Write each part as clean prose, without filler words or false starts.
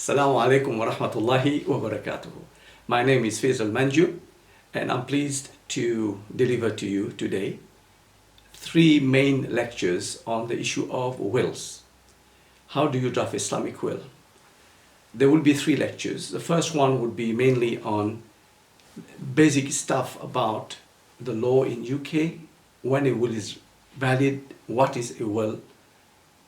Assalamu alaikum wa rahmatullahi wa barakatuh. My name is Faizal Manjoo, and I'm pleased to deliver to you today 3 main lectures on the issue of wills. How do you draft Islamic will? There will be 3 lectures. The first one would be mainly on basic stuff about the law in UK, when a will is valid, what is a will,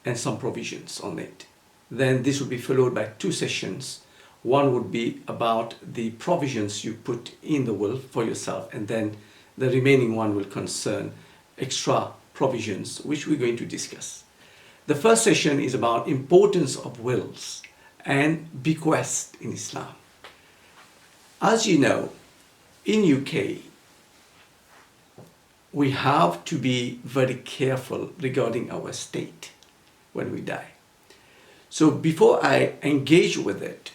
and some provisions on it. Then this will be followed by 2 sessions. One would be about the provisions you put in the will for yourself, and then the remaining one will concern extra provisions, which we're going to discuss. The first session is about importance of wills and bequest in Islam. As you know, in UK, we have to be very careful regarding our estate when we die. So before I engage with it,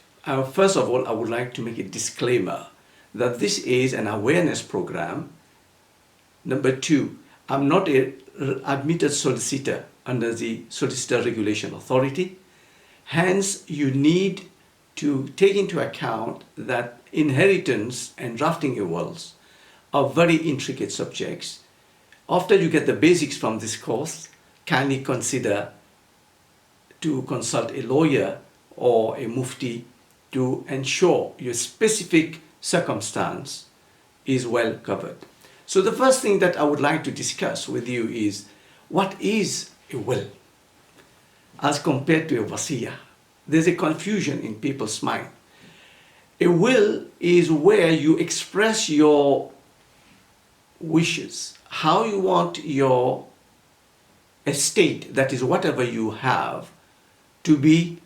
first of all, I would like to make a disclaimer that this is an awareness program. Number 2, I'm not an admitted solicitor under the Solicitor Regulation Authority. Hence, you need to take into account that inheritance and drafting a wills are very intricate subjects. After you get the basics from this course, kindly consider to consult a lawyer or a mufti to ensure your specific circumstance is well covered. So the first thing that I would like to discuss with you is, what is a will as compared to a Vysya? There's a confusion in people's mind. A will is where you express your wishes, how you want your estate, that is whatever you have, to be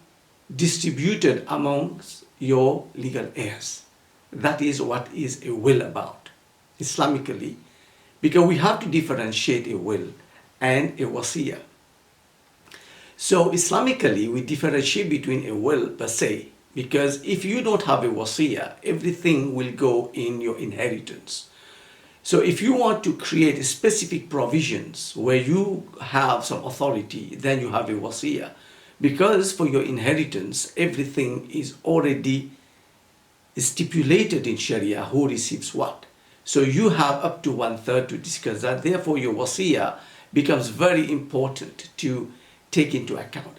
distributed amongst your legal heirs. That is what is a will about, Islamically, because we have to differentiate a will and a Vysya. So Islamically, we differentiate between a will per se, because if you don't have a Vysya, everything will go in your inheritance. So if you want to create specific provisions where you have some authority, then you have a Vysya. Because for your inheritance, everything is already stipulated in Sharia, who receives what. So you have up to 1/3 to discuss that. Therefore, your Vysya becomes very important to take into account.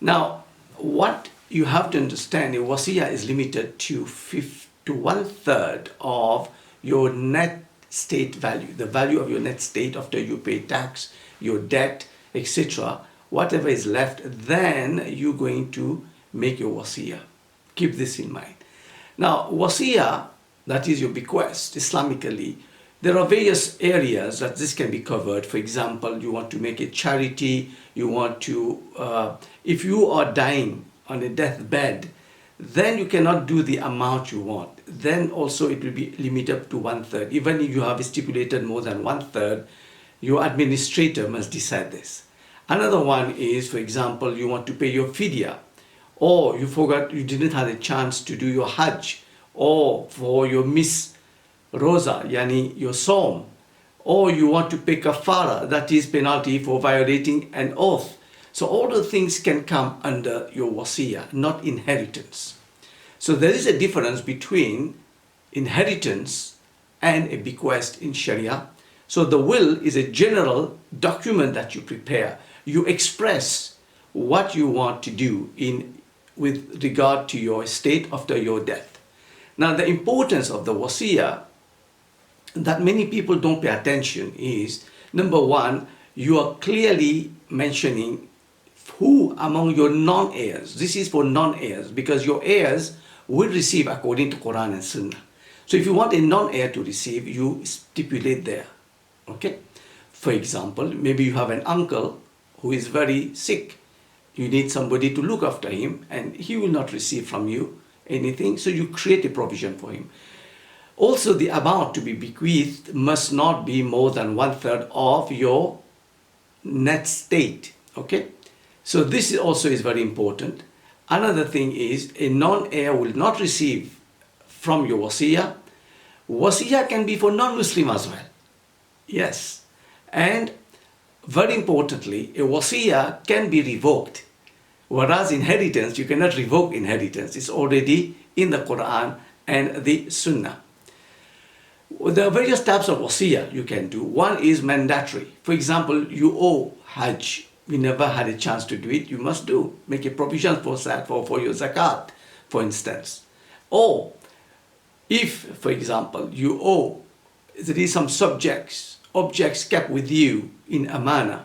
Now, what you have to understand, a Vysya is limited to 1/3 of your net state value, the value of your net state after you pay tax, your debt, etc. Whatever is left, then you're going to make your Vysya. Keep this in mind. Now, Vysya, that is your bequest, Islamically, there are various areas that this can be covered. For example, you want to make a charity, you want to, if you are dying on a deathbed, then you cannot do the amount you want. Then also it will be limited to 1/3. Even if you have stipulated more than 1/3, your administrator must decide this. Another one is, for example, you want to pay your fidya, or you forgot, you didn't have a chance to do your hajj, or for your miss roza, yani your psalm, or you want to pay kafara, that is penalty for violating an oath. So all the things can come under your Vysya, not inheritance. So there is a difference between inheritance and a bequest in Sharia. So the will is a general document that you prepare. You express what you want to do with regard to your estate after your death. Now, the importance of the Vysya that many people don't pay attention is, number 1, you are clearly mentioning who among your non-heirs. This is for non-heirs, because your heirs will receive according to Quran and Sunnah. So if you want a non-heir to receive, you stipulate there. Okay? For example, maybe you have an uncle who is very sick. You need somebody to look after him, and he will not receive from you anything, so you create a provision for him. Also, the amount to be bequeathed must not be more than 1/3 of your net state. Okay? So this also is very important. Another thing is, a non-heir will not receive from your Vysya. Vysya can be for non-Muslim as well. Yes. And very importantly, a Vysya can be revoked. Whereas inheritance, you cannot revoke inheritance. It's already in the Quran and the Sunnah. There are various types of wasiyah you can do. One is mandatory. For example, you owe Hajj. You never had a chance to do it. You must do. Make a provision for that, for your zakat, for instance. Or if, for example, you owe, there is some objects kept with you in amana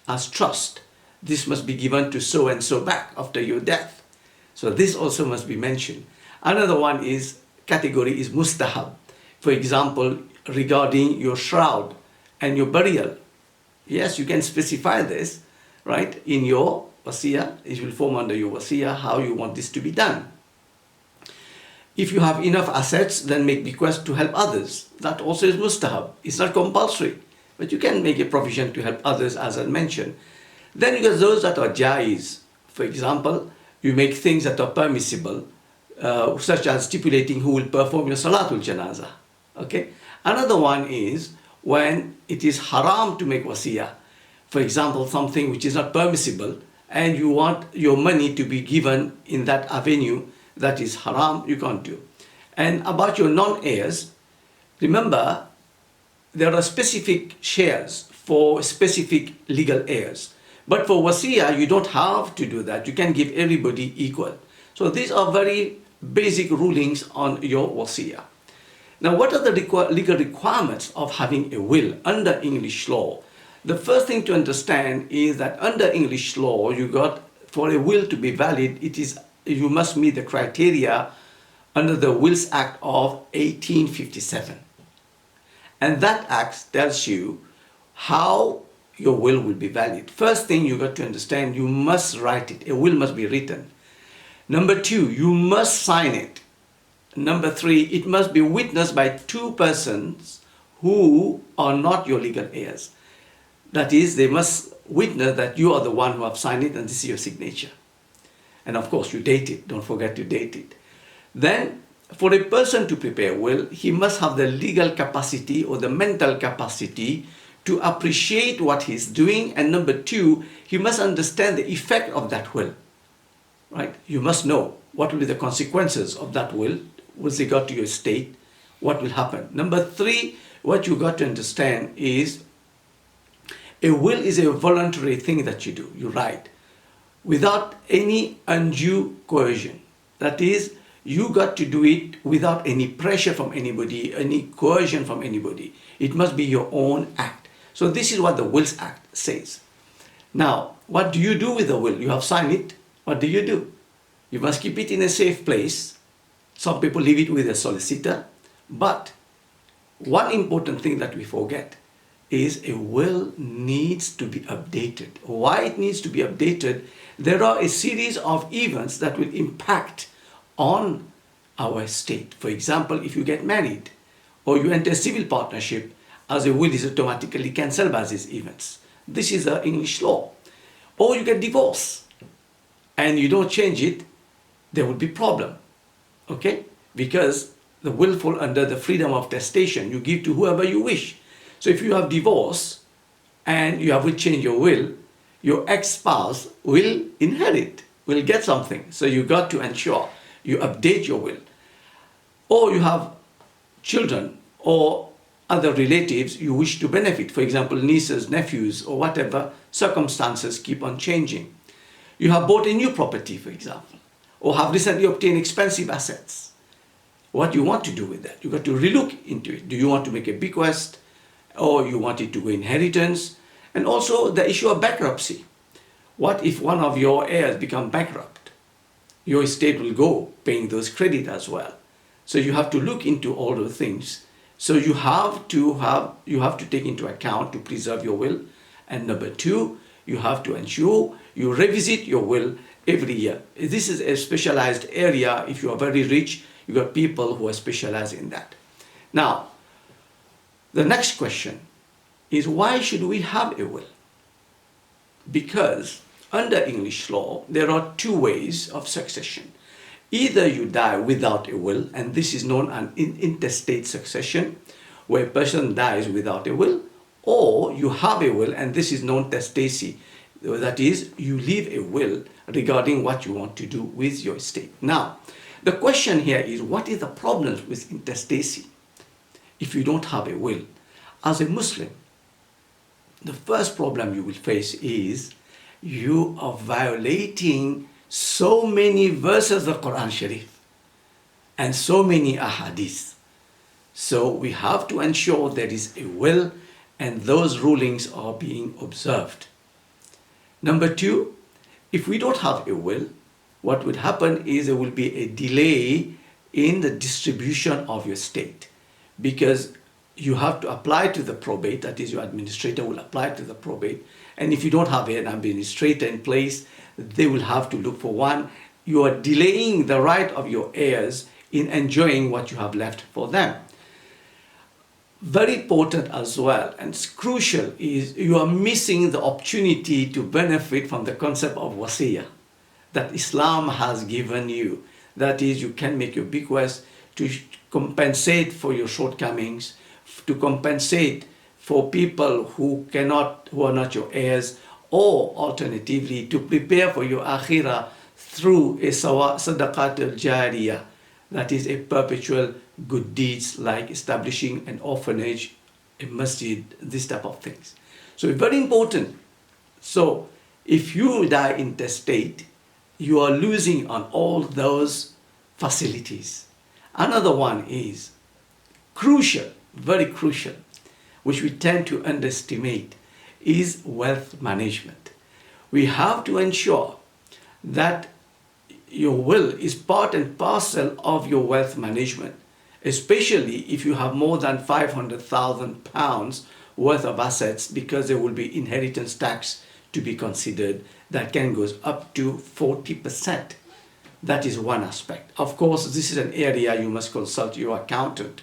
as trust. This must be given to so and so back after your death. So this also must be mentioned. Another one is, category is mustahab. For example, regarding your shroud and your burial. Yes, you can specify this, right, in your wasiyah. It will form under your wasiyah how you want this to be done. If you have enough assets, then make bequest to help others. That also is mustahab. It's not compulsory, but you can make a provision to help others, as I mentioned. Then you get those that are jaiz. For example, you make things that are permissible, such as stipulating who will perform your salatul janazah. Okay. Another one is when it is haram to make wasiyah. For example, something which is not permissible, and you want your money to be given in that avenue that is haram, you can't do. And about your non-heirs, remember, there are specific shares for specific legal heirs. But for wasiyah, you don't have to do that. You can give everybody equal. So these are very basic rulings on your wasiyah. Now, what are the legal requirements of having a will under English law? The first thing to understand is that under English law, for a will to be valid, you must meet the criteria under the Wills Act of 1857. And that act tells you how your will be valid. First thing you got to understand, you must write it. A will must be written. Number two, you must sign it. Number three, it must be witnessed by two persons who are not your legal heirs. That is, they must witness that you are the one who have signed it and this is your signature. And of course, you date it. Don't forget to date it. Then, for a person to prepare a will, he must have the legal capacity or the mental capacity to appreciate what he's doing. And number two, he must understand the effect of that will. Right? You must know what will be the consequences of that will with regard to your estate, what will happen. Number three, what you got to understand is a will is a voluntary thing that you do. You write without any undue coercion. That is, you got to do it without any pressure from anybody, any coercion from anybody. It must be your own act. So this is what the Wills Act says. Now, what do you do with the will? You have signed it. What do? You must keep it in a safe place. Some people leave it with a solicitor. But one important thing that we forget is a will needs to be updated. Why it needs to be updated? There are a series of events that will impact on our estate. For example, if you get married or you enter a civil partnership, as a will is automatically cancelled by these events. This is the English law. Or you get divorced and you don't change it, there will be problem. Okay? Because the will fall under the freedom of testation. You give to whoever you wish. So if you have divorce and you have to change your will, your ex-spouse will inherit, will get something. So you got to ensure you update your will. Or you have children or other relatives you wish to benefit. For example, nieces, nephews, or whatever, circumstances keep on changing. You have bought a new property, for example, or have recently obtained expensive assets. What do you want to do with that? You got to relook into it. Do you want to make a bequest, or you want it to go inheritance? And also the issue of bankruptcy. What if one of your heirs become bankrupt? Your estate will go paying those credit as well. So you have to look into all those things. So you have to take into account to preserve your will. And number two, you have to ensure you revisit your will every year. This is a specialized area. If you are very rich, you got people who are specialized in that. Now, the next question is, why should we have a will? Because under English law, there are two ways of succession. Either you die without a will, and this is known as intestate succession, where a person dies without a will, or you have a will, and this is known testacy. That is, you leave a will, regarding what you want to do with your estate. Now, the question here is, what is the problem with intestacy if you don't have a will? As a Muslim, the first problem you will face is you are violating so many verses of the Quran Sharif and so many ahadith. So we have to ensure there is a will and those rulings are being observed. Number two, if we don't have a will, what would happen is there will be a delay in the distribution of your estate, because you have to apply to the probate, that is, your administrator will apply to the probate, and if you don't have an administrator in place, they will have to look for one. You are delaying the right of your heirs in enjoying what you have left for them. Very important as well, and it's crucial, is you are missing the opportunity to benefit from the concept of Vysya that Islam has given you. That is, you can make your bequest to compensate for your shortcomings, to compensate for people who are not your heirs, or alternatively to prepare for your akhirah through a sadaqat al-jariyah, that is a perpetual good deeds like establishing an orphanage, a masjid, this type of things. So it's very important. So if you die intestate, you are losing on all those facilities. Another one is crucial, very crucial, which we tend to underestimate, is wealth management. We have to ensure that your will is part and parcel of your wealth management, especially if you have more than £500,000 worth of assets, because there will be inheritance tax to be considered that can go up to 40%. That is one aspect. Of course, this is an area you must consult your accountant.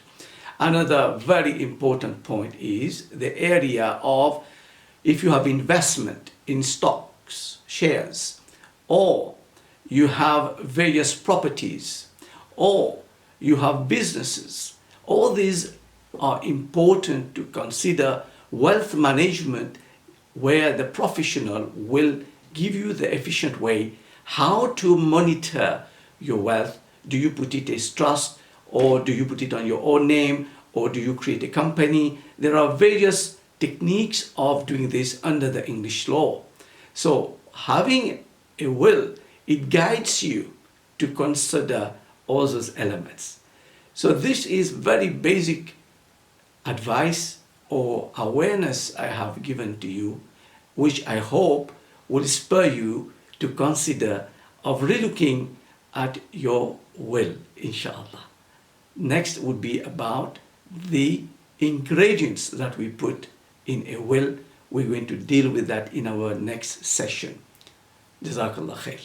Another very important point is the area of if you have investment in stocks, shares, or you have various properties, or you have businesses. All these are important to consider wealth management, where the professional will give you the efficient way how to monitor your wealth. Do you put it as trust, or do you put it on your own name, or do you create a company? There are various techniques of doing this under the English law. So having a will, it guides you to consider all those elements. So this is very basic advice or awareness I have given to you, which I hope will spur you to consider of relooking at your will, inshallah. Next would be about the ingredients that we put in a will. We're going to deal with that in our next session. Jazakallah khair.